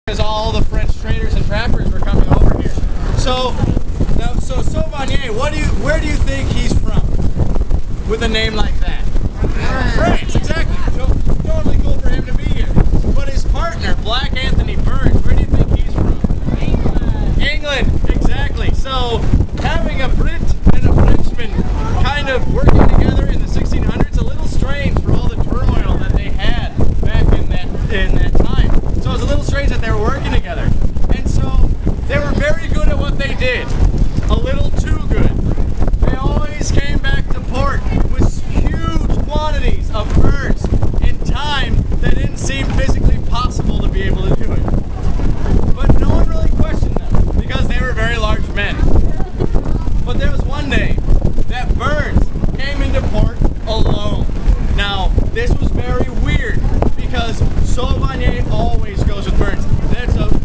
because all the French traders and trappers were coming over here. So Sauvigny, where do you think he's from? With a name like that? France, exactly. So totally cool for him to be here. But his partner, Black Anthony Burns, where do you think he's from? England, exactly. So having a Brit and a Frenchman kind of working together in the 1600s, a little strange for all the turmoil that they had back in that time. So it was a little strange that they were working together. And so they were very good at what they did. A little too good. They always came back to port with huge quantities of birds in time that didn't seem physically possible to be able to do it. But no one really questioned them because they were very large men. But there was one day that Burns came into port alone. Now, this was very weird because Sauvigny always goes with Burns.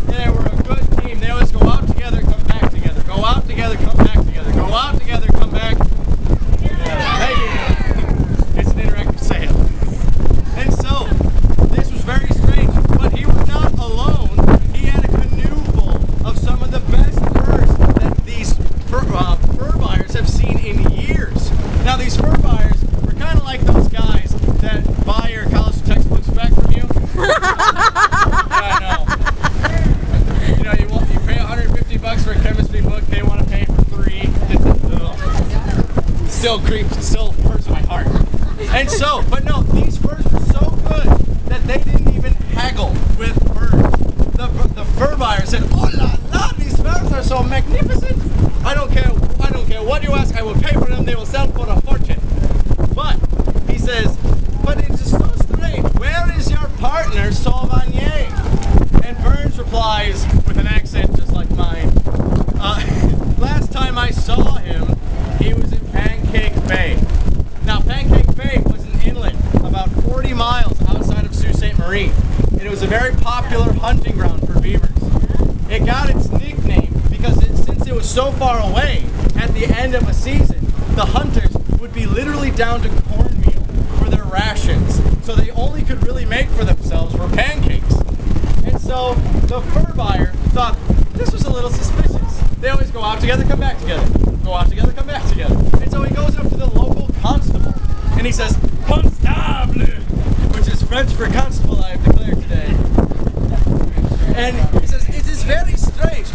They were a good team. They always go out together, come back together. Go out together, come back together. Go out together, come back. It's an interactive sale. And so, this was very strange. But he was not alone. He had a canoe full of some of the best furs that these fur buyers have seen in years. Now, these fur buyers were kind of like those guys that buy your college textbooks back from you. Yeah, I know. You pay $150 for a chemistry book. They want to pay for 3. Still hurts my heart. And so, but no, these furs were so good that they didn't even haggle with Burns. The fur buyer said, "Oh la la, these furs are so magnificent. I don't care what you ask. I will pay for them. They will sell for a fortune." But he says, "But it is so strange. Where is your partner, Sauvigny?" And Burns replies with an accent just like mine. Last time I saw him, he was in Pancake Bay. Now, Pancake Bay was an inlet about 40 miles outside of Sault Ste. Marie, and it was a very popular hunting ground for beavers. It got its nickname because since it was so far away, at the end of a season, the hunters would be literally down to cornmeal for their rations, so they only could really make for themselves were pancakes. And so the fur buyer thought this was a little suspicious. They always go out together, come back together. Go out together, come back together. And so he goes up to the local constable and he says, "Constable," which is French for constable, I have declared today. And he says, "It is very strange.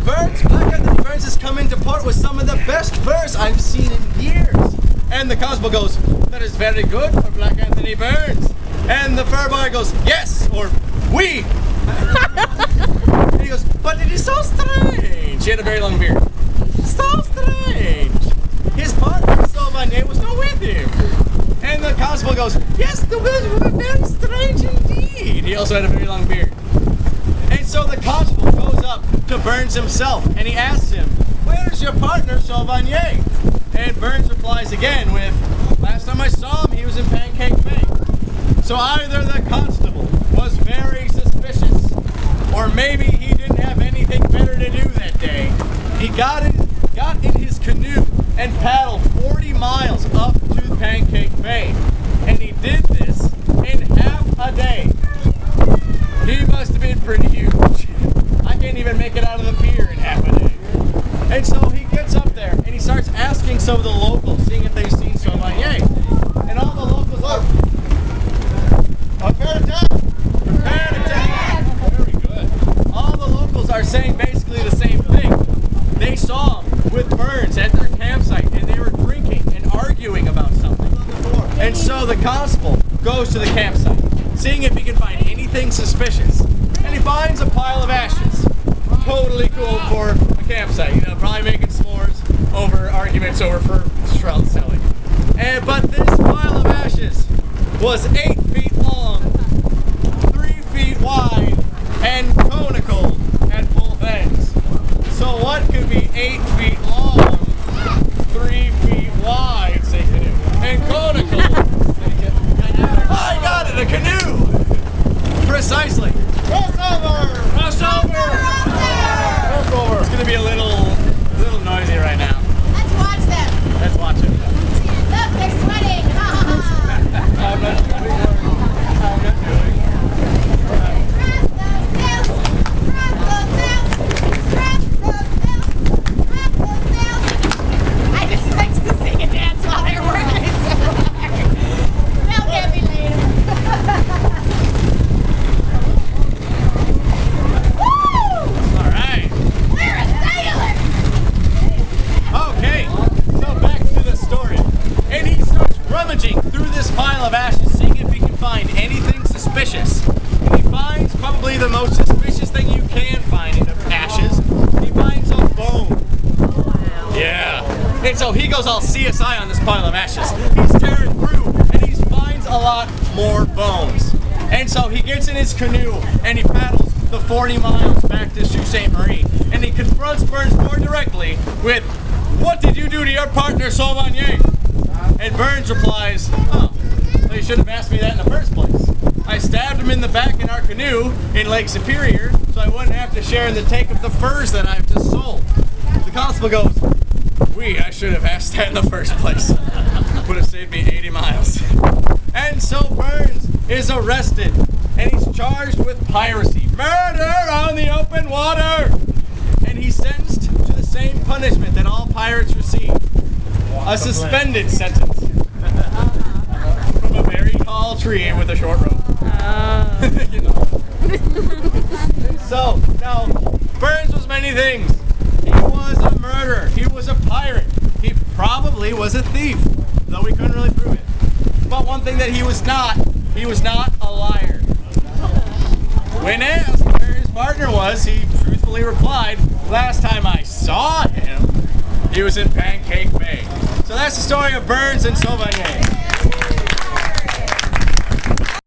Black Anthony Burns has come into port with some of the best furs I've seen in years." And the constable goes, "That is very good for Black Anthony Burns." And the fur buyer goes, "Yes," or "Oui." And he goes, "But it is so strange." He had a very long beard. "So strange. His partner, Sauvigny, was not with him." And the constable goes, "Yes, the words were very strange indeed." He also had a very long beard. And so the constable goes up to Burns himself and he asks him, "Where is your partner, Sauvigny?" And Burns replies again with, "Last time I saw him, he was in Pancake Bay." So either the constable was very suspicious, or maybe he didn't have anything better to do that day. He got in his canoe and paddled 40 miles up to Pancake Bay. And he did this in half a day. He must have been pretty huge. I can't even make it out of the pier in half a day. And so he gets up there and he starts asking some of the locals, seeing if they've seen Sauvigny. And all the locals are, "Prepare attack! Prepare attack!" Very good. All the locals are saying basically the same thing. They saw him with Burns at their campsite and they were drinking and arguing about something. And so the constable goes to the campsite, seeing if he can find anything suspicious. And he finds a pile of ashes. Totally cool for a campsite. Probably making s'mores over arguments over fur shroud selling. But this pile of ashes was 8 feet long, 3 feet wide, and conical at both ends. So what could be 8 feet long, 3 feet wide, say canoe, and conical? I got it, a canoe! Precisely. Crossover! Crossover! Crossover! It's going to be a little noisy right now. Let's watch them. Let's watch it. Look, they're sweating. I'm not sure. suspicious thing you can find in the ashes. He finds a bone. Yeah. And so he goes all CSI on this pile of ashes. He's tearing through and he finds a lot more bones. And so he gets in his canoe and he paddles the 40 miles back to Sault Ste. Marie. And he confronts Burns more directly with, "What did you do to your partner, Sauvignon?" And Burns replies, "Oh, well, you should have asked me that in the first place. I stabbed him in the back in our canoe in Lake Superior so I wouldn't have to share in the take of the furs that I've just sold." The constable goes, I should have asked that in the first place. Would have saved me 80 miles. And so Burns is arrested and he's charged with piracy, murder on the open water. And he's sentenced to the same punishment that all pirates receive. A suspended sentence. From a very tall tree with a short rope. You know. So, now, Burns was many things. He was a murderer. He was a pirate. He probably was a thief, though we couldn't really prove it. But one thing that he was not a liar. When asked where his partner was, he truthfully replied, "Last time I saw him, he was in Pancake Bay." So that's the story of Burns and Sauvignon.